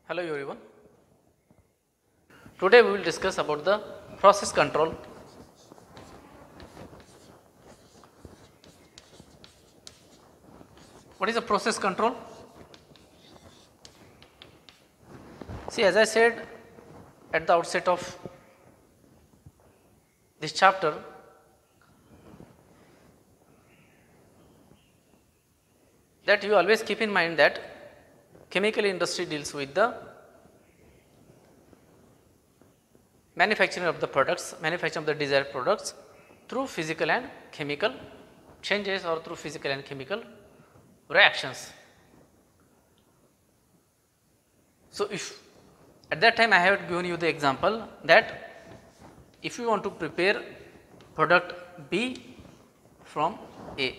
Hello everyone. Today we will discuss about the process control. What is the process control? See, as I said at the outset of this chapter, that you always keep in mind that chemical industry deals with the manufacturing of the products, manufacturing of the desired products through physical and chemical changes or through physical and chemical reactions. So, if at that time I have given you the example that if you want to prepare product B from A,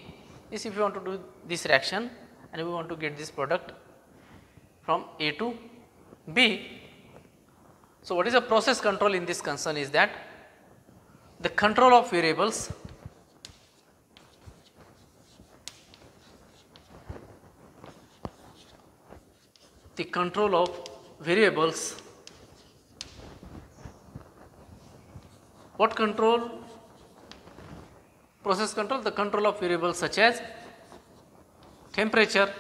if you want to do this reaction and we want to get this product from A to B. So, what is the process control in this concern is that the control of variables what control? Process control, the control of variables such as temperature,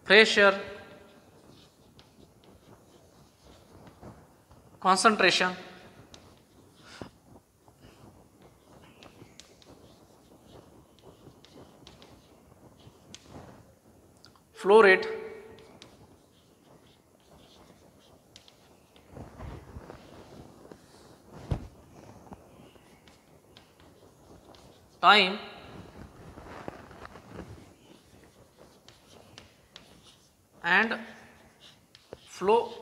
pressure, concentration, flow rate, time, and flow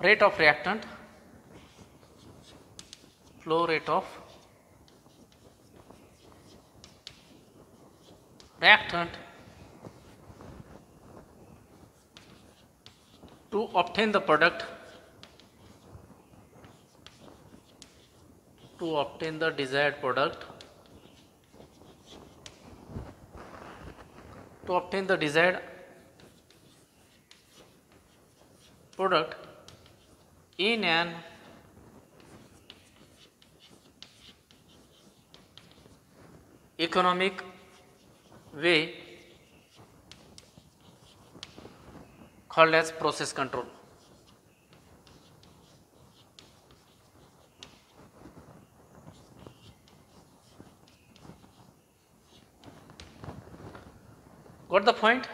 rate of reactant, to obtain the product, to obtain the desired product, in an economic way called as process control. Got the point?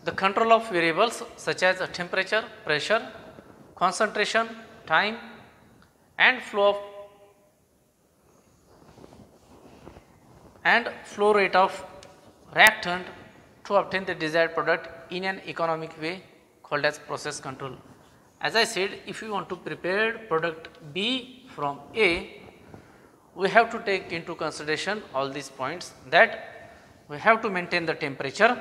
The control of variables such as temperature, pressure, concentration, time, and flow rate of reactant to obtain the desired product in an economic way called as process control. As I said, if you want to prepare product B from A, we have to take into consideration all these points, that we have to maintain the temperature,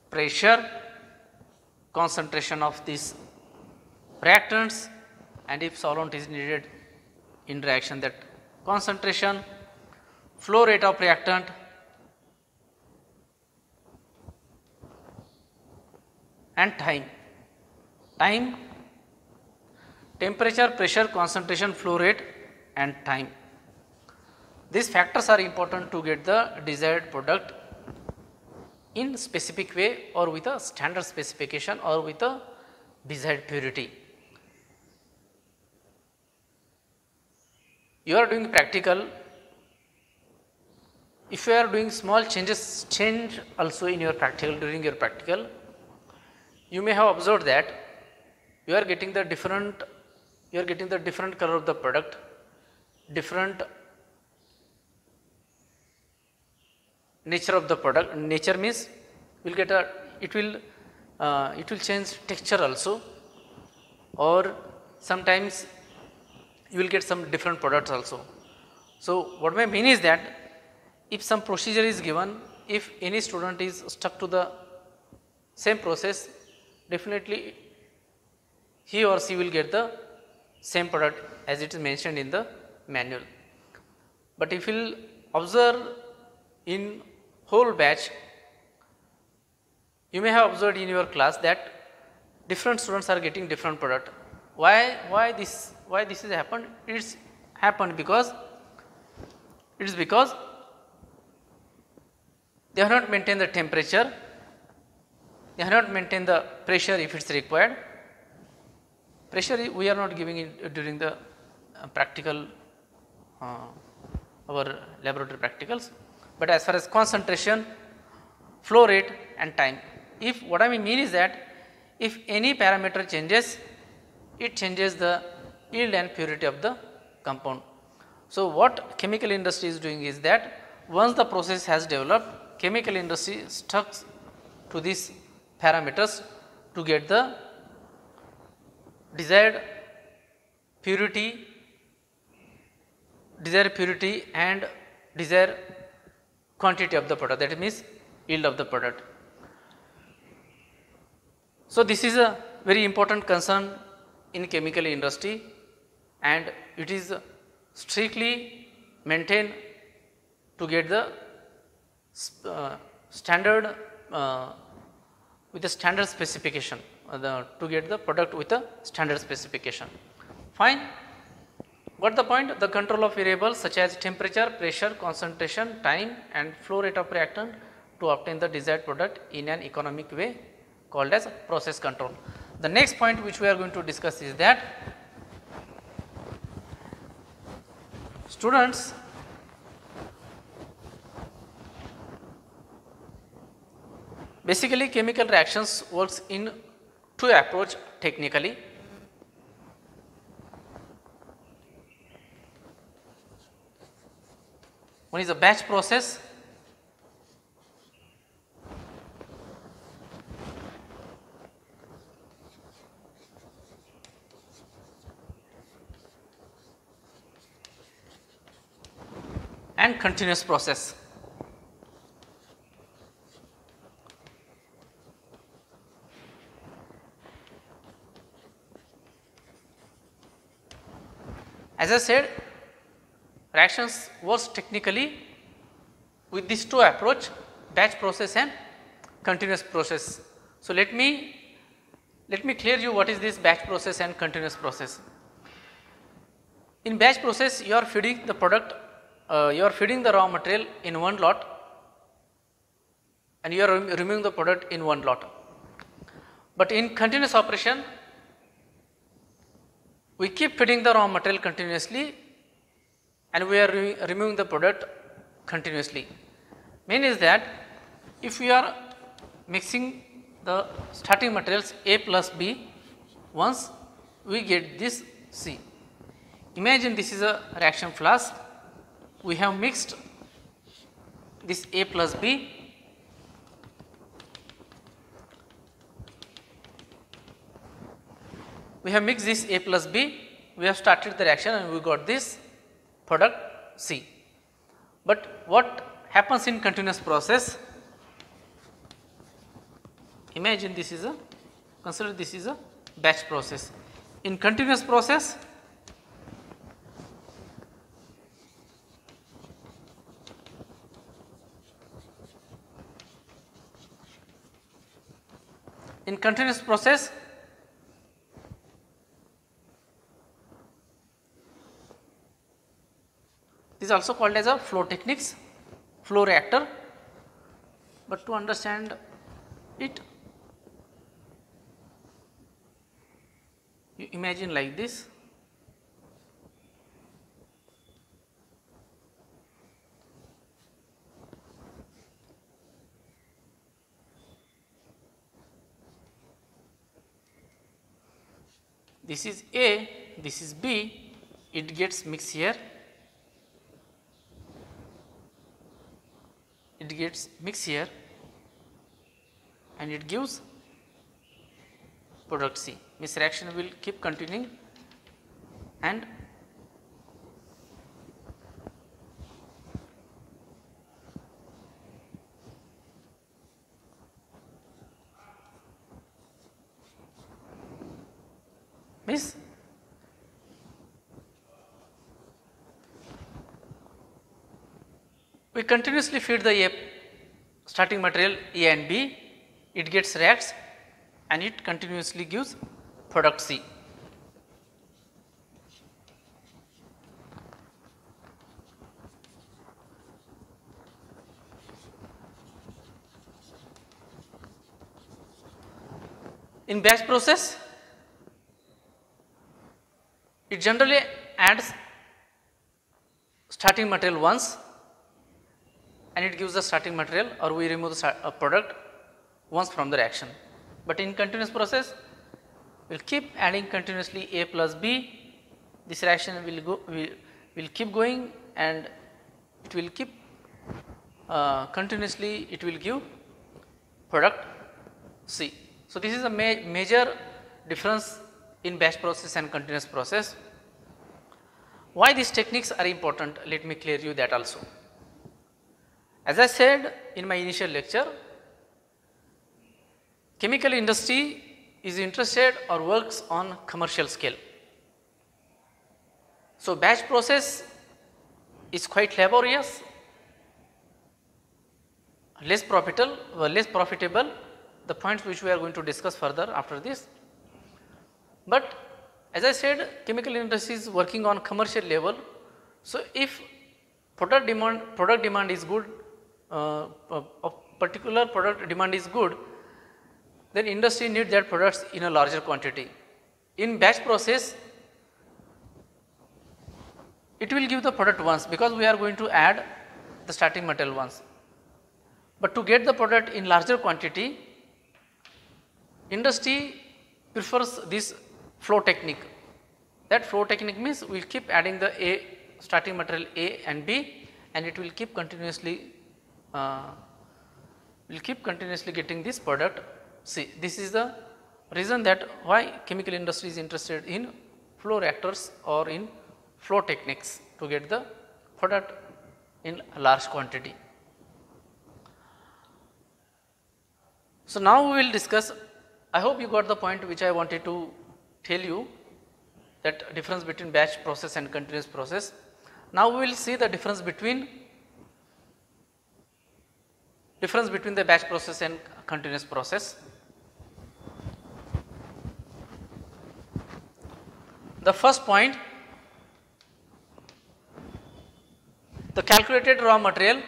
pressure, concentration of these reactants, and if solvent is needed in reaction, that concentration, flow rate of reactant, and time, temperature, pressure, concentration, flow rate, and time. These factors are important to get the desired product in specific way or with a standard specification or with a desired purity. You are doing practical. If you are doing small change also in your practical, during your practical, you may have observed that you are getting the different color of the product, different nature of the product. Nature means it will change texture also, or sometimes you will get some different products also. So, what I mean is that if some procedure is given, if any student is stuck to the same process, definitely he or she will get the same product as it is mentioned in the manual. But if you will observe in whole batch, you may have observed in your class that different students are getting different product. Why this has happened? It's happened because they have not maintained the temperature, they have not maintained the pressure if it's required. Pressure we are not giving it during the practical our laboratory practicals, but as far as concentration, flow rate and time, if what I mean is that if any parameter changes, it changes the yield and purity of the compound. So what chemical industry is doing is that once the process has developed, chemical industry stuck to these parameters to get the desired purity and desired quantity of the product, that means yield of the product. So this is a very important concern in chemical industry, and it is strictly maintained to get the standard with the standard specification, to get the product with a standard specification. Fine. What the point? The control of variables such as temperature, pressure, concentration, time and flow rate of reactant to obtain the desired product in an economic way, called as process control. The next point which we are going to discuss is that students, basically chemical reactions works in two approach technically. One is a batch process, and continuous process. As I said, reactions works technically with these two approach, batch process and continuous process. So let me clear you what is this batch process and continuous process. In batch process, you are feeding the product, you are feeding the raw material in one lot and you are removing the product in one lot. But in continuous operation, we keep feeding the raw material continuously and we are removing the product continuously. Main is that if we are mixing the starting materials A plus B, once we get this C. Imagine this is a reaction flask, we have mixed this A plus B, we have mixed this A plus B, we have started the reaction and we got this product C. But what happens in continuous process? Imagine this is a, consider this is a batch process. In continuous process, this is also called as a flow techniques, flow reactor. But to understand it, you imagine like this. This is A, this is B, it gets mixed here, it gets mixed here and it gives product C. This reaction will keep continuing and this. We continuously feed the A starting material A and B, it gets reacts and it continuously gives product C. In batch process, it generally adds starting material once and it gives the starting material, or we remove the product once from the reaction. But in continuous process, we will keep adding continuously A plus B, this reaction will keep going and it will keep continuously, it will give product C. So, this is a major difference in batch process and continuous process. Why these techniques are important? Let me clear you that also. As I said in my initial lecture, chemical industry is interested or works on commercial scale. So, batch process is quite laborious, less profitable, the points which we are going to discuss further after this. But as I said, chemical industry is working on commercial level. So, if product demand is good, a particular product demand is good, then industry needs that products in a larger quantity. In batch process, it will give the product once because we are going to add the starting material once. But to get the product in larger quantity, industry prefers this flow technique. That flow technique means we will keep adding the starting material A and B and it will keep continuously getting this product C. This is the reason that why chemical industry is interested in flow reactors or in flow techniques to get the product in large quantity. So, now we will discuss, I hope you got the point which I wanted to tell you, that difference between batch process and continuous process. Now, we will see the difference between the batch process and continuous process. The first point, the calculated raw material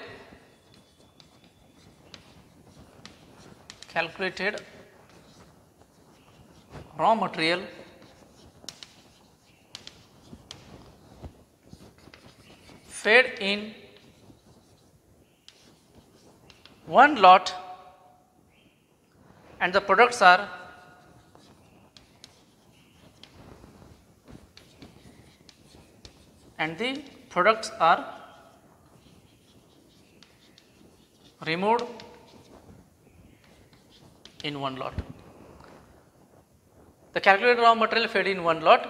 fed in one lot and the products are removed in one lot. The calculated raw material fed in one lot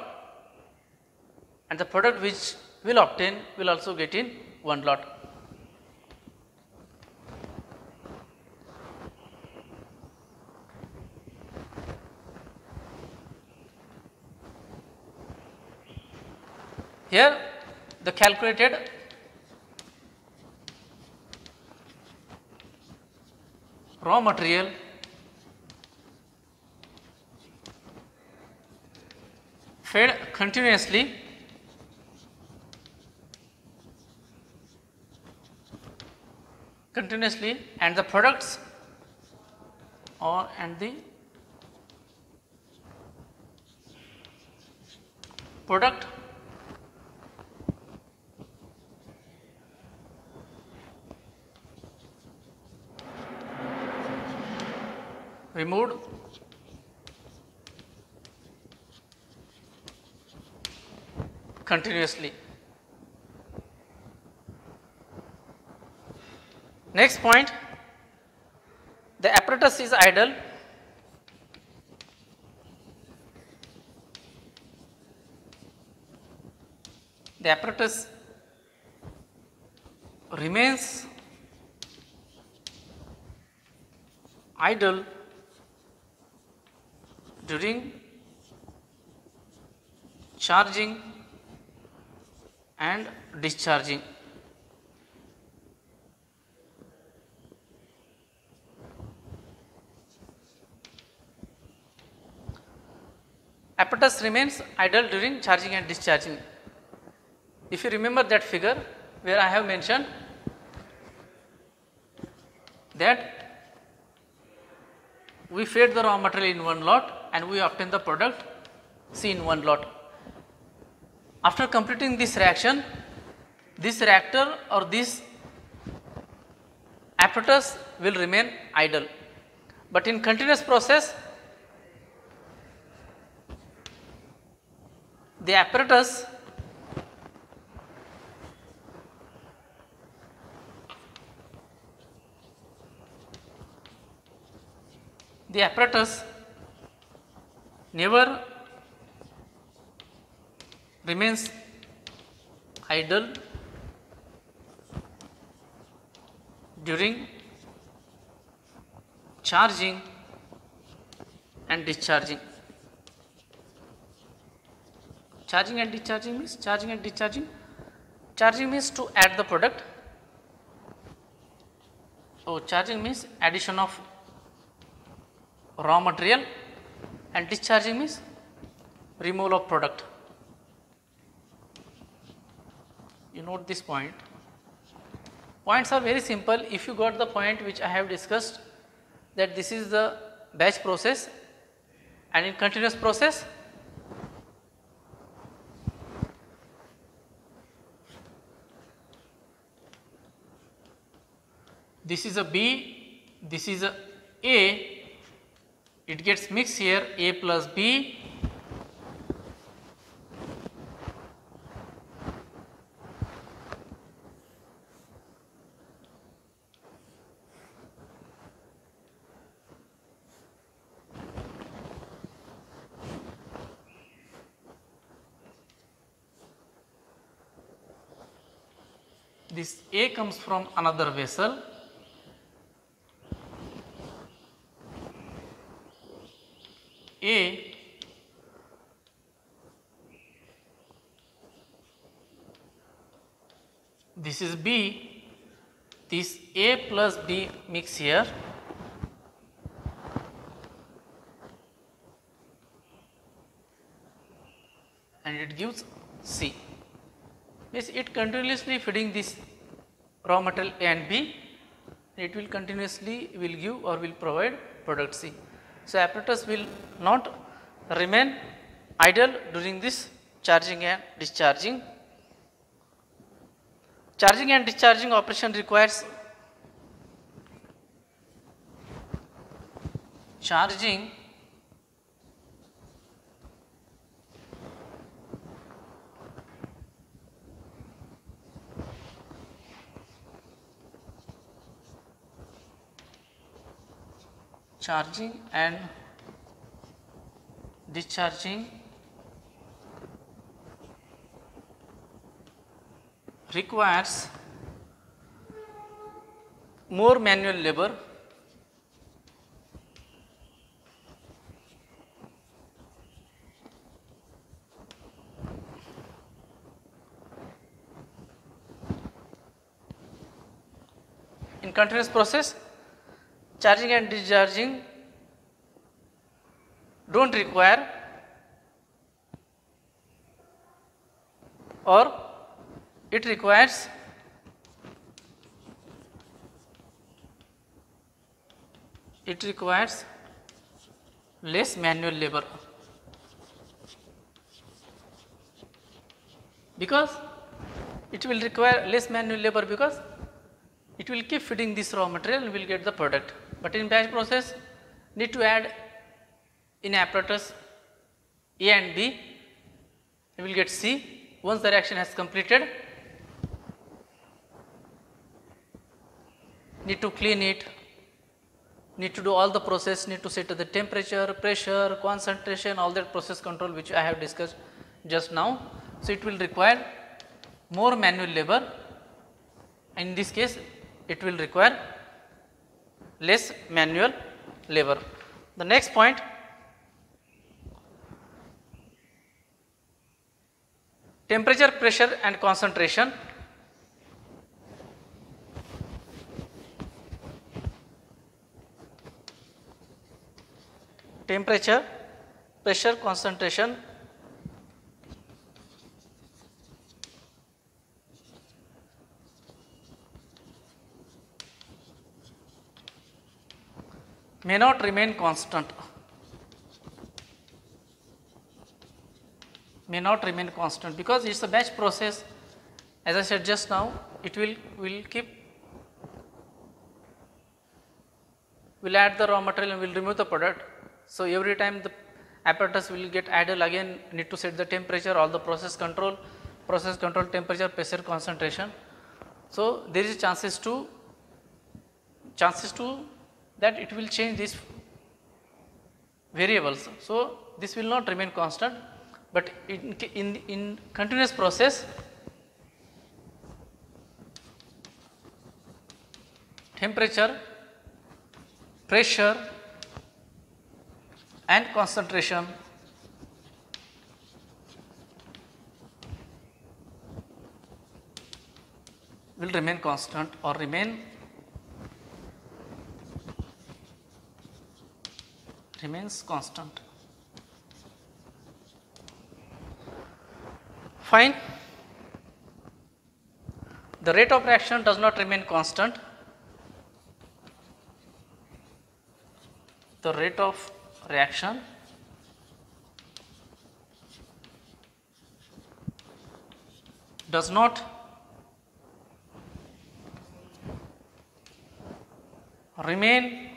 and the product which will obtain will also get in one lot. Here the calculated raw material fed continuously and the products the product removed continuously. Next point, the apparatus is idle. The apparatus remains idle during charging and discharging. Apparatus remains idle during charging and discharging. If you remember that figure where I have mentioned that we fed the raw material in one lot and we obtain the product C in one lot. After completing this reaction, this reactor or this apparatus will remain idle, but in continuous process the apparatus never remains idle during charging and discharging. Charging and discharging means charging means to add the product. Charging means addition of raw material and discharging means removal of product. You note this point. Points are very simple. If you got the point which I have discussed, that this is the batch process, and in continuous process this is a B, this is a A, it gets mixed here, A plus B, this A comes from another vessel, A this is B, this A plus B mix here, and it gives C. Means it continuously feeding this raw material A and B, it will continuously will give or will provide product C. So, apparatus will not remain idle during this charging and discharging. Charging and discharging operation requires charging and discharging requires more manual labor . In continuous process, charging and discharging do not require or it requires less manual labor, because it will require less manual labor because it will keep feeding this raw material and will get the product. But in batch process need to add in apparatus A and B, we will get C. Once the reaction has completed, need to clean it, need to do all the process, need to set the temperature, pressure, concentration, all that process control which I have discussed just now. So, it will require more manual labor. In this case, it will require less manual labor. The next point, temperature, pressure and concentration. Temperature, pressure, concentration may not remain constant. May not remain constant because it is a batch process. As I said just now, it will add the raw material and will remove the product. So every time the apparatus will get idle, again need to set the temperature, all the process control temperature, pressure, concentration. So there is chances to that it will change these variables. So this will not remain constant, but in continuous process, temperature, pressure and concentration will remain constant or remains constant. Fine. The rate of reaction does not remain constant. The rate of reaction does not remain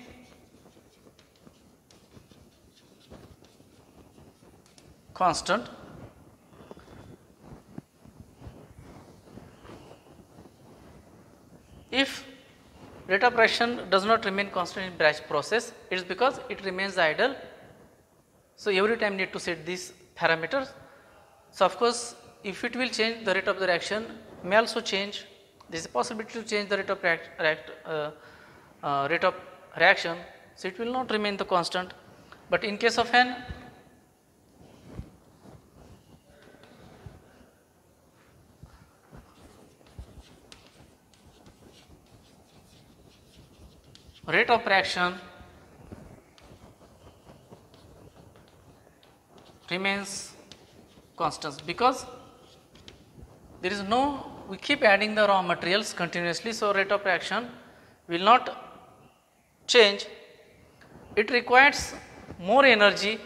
constant if rate of reaction does not remain constant in batch process. It is because it remains idle. So every time need to set these parameters. So of course, if it will change, the rate of the reaction may also change. There is a possibility to change the rate of reaction. So it will not remain the constant. But in case of an rate of reaction remains constant because there is no, we keep adding the raw materials continuously, so rate of reaction will not change. It requires more energy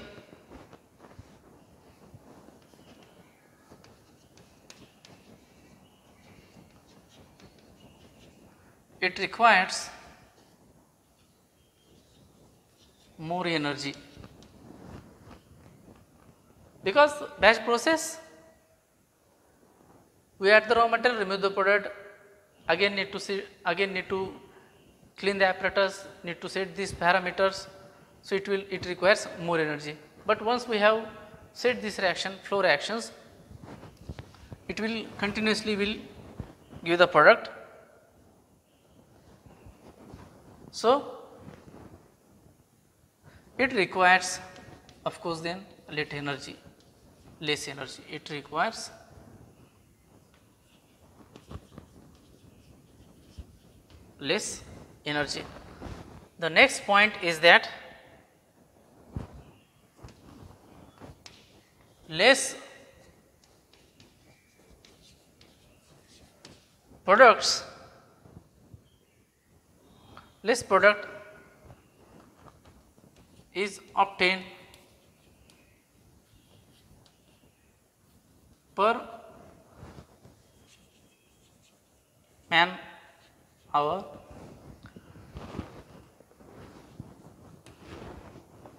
because batch process, we add the raw material, remove the product, again need to clean the apparatus, need to set these parameters. So it requires more energy. But once we have set this flow reactions, it will continuously give the product. So it requires, of course, then less energy. It requires less energy. The next point is that less product is obtained per man hour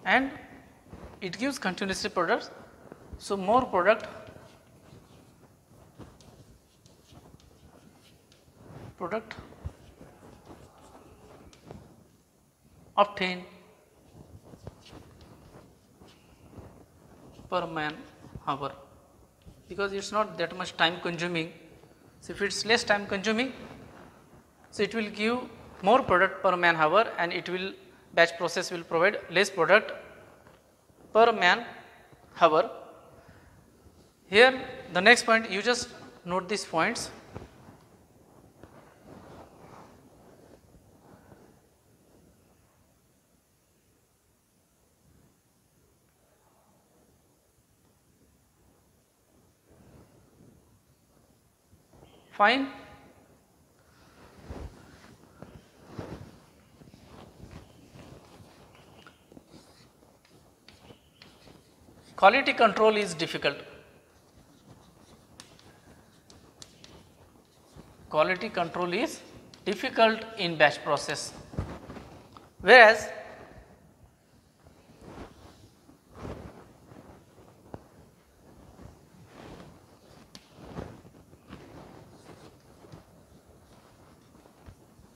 and it gives continuously products. So more product obtained per man hour because it is not that much time consuming. So if it is less time consuming, so it will give more product per man hour and batch process will provide less product per man hour. Here the next point, you just note these points. Fine. Quality control is difficult. Quality control is difficult in batch process, whereas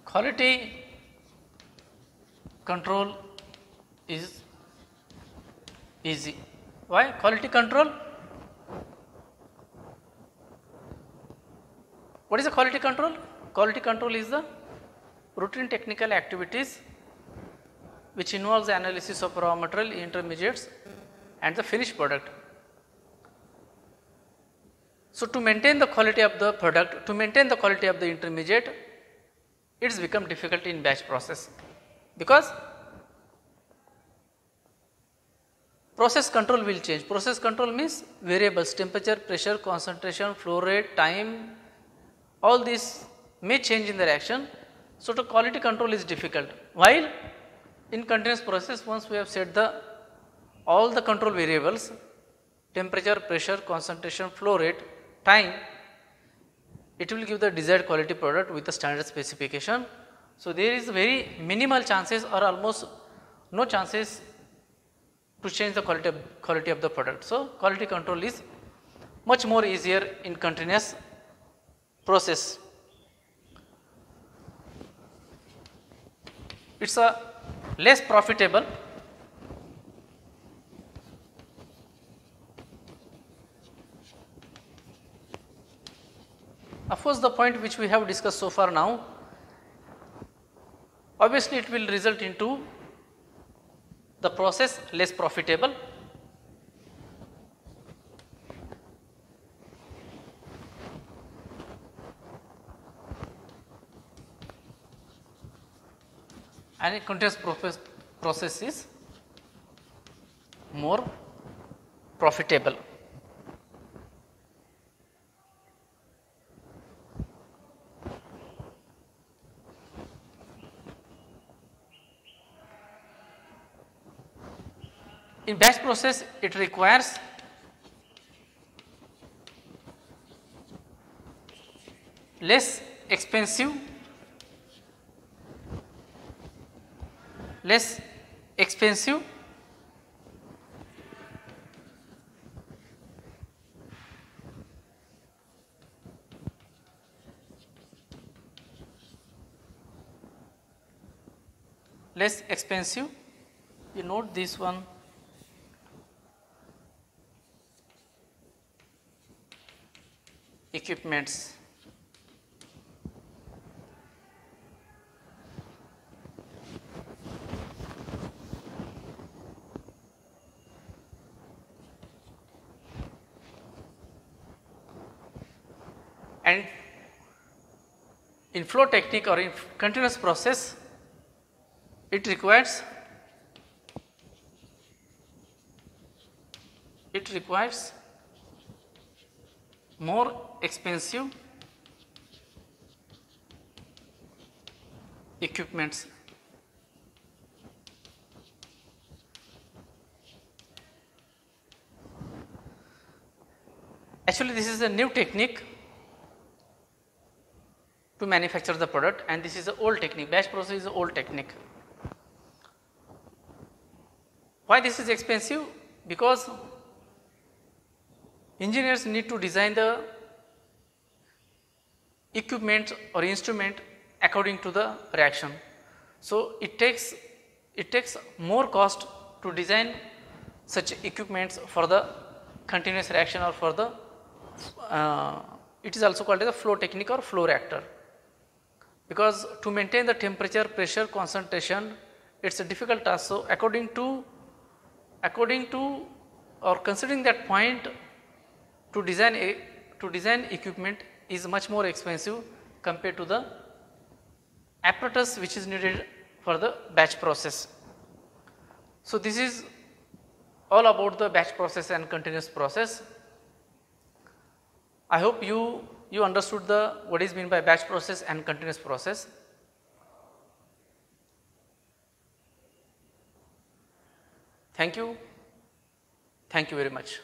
quality control is easy. Why? Quality control. What is the quality control? Quality control is the routine technical activities which involves the analysis of raw material, intermediates and the finished product. So, to maintain the quality of the product, to maintain the quality of the intermediate, it has become difficult in batch process, because process control will change. Process control means variables, temperature, pressure, concentration, flow rate, time, all these may change in the reaction. So, to quality control is difficult, while in continuous process, once we have set the all the control variables, temperature, pressure, concentration, flow rate, time, it will give the desired quality product with the standard specification. So, there is very minimal chances or almost no chances to change the quality of the product. So, quality control is much more easier in continuous process. It is a less profitable, of course, the point which we have discussed so far now, obviously it will result into the process less profitable. And a continuous process is more profitable. In batch process, it requires less expensive you note this one, equipments. And in flow technique or in continuous process, it requires more expensive equipments. Actually, this is a new technique to manufacture the product, and this is an old technique. Batch process is an old technique. Why this is expensive? Because engineers need to design the equipment or instrument according to the reaction. So, it takes more cost to design such equipments for the continuous reaction or for the it is also called as a flow technique or flow reactor, because to maintain the temperature, pressure, concentration, it is a difficult task. So, according to or considering that point, to design equipment is much more expensive compared to the apparatus which is needed for the batch process. So, this is all about the batch process and continuous process. I hope you understood the what is meant by batch process and continuous process. Thank you very much.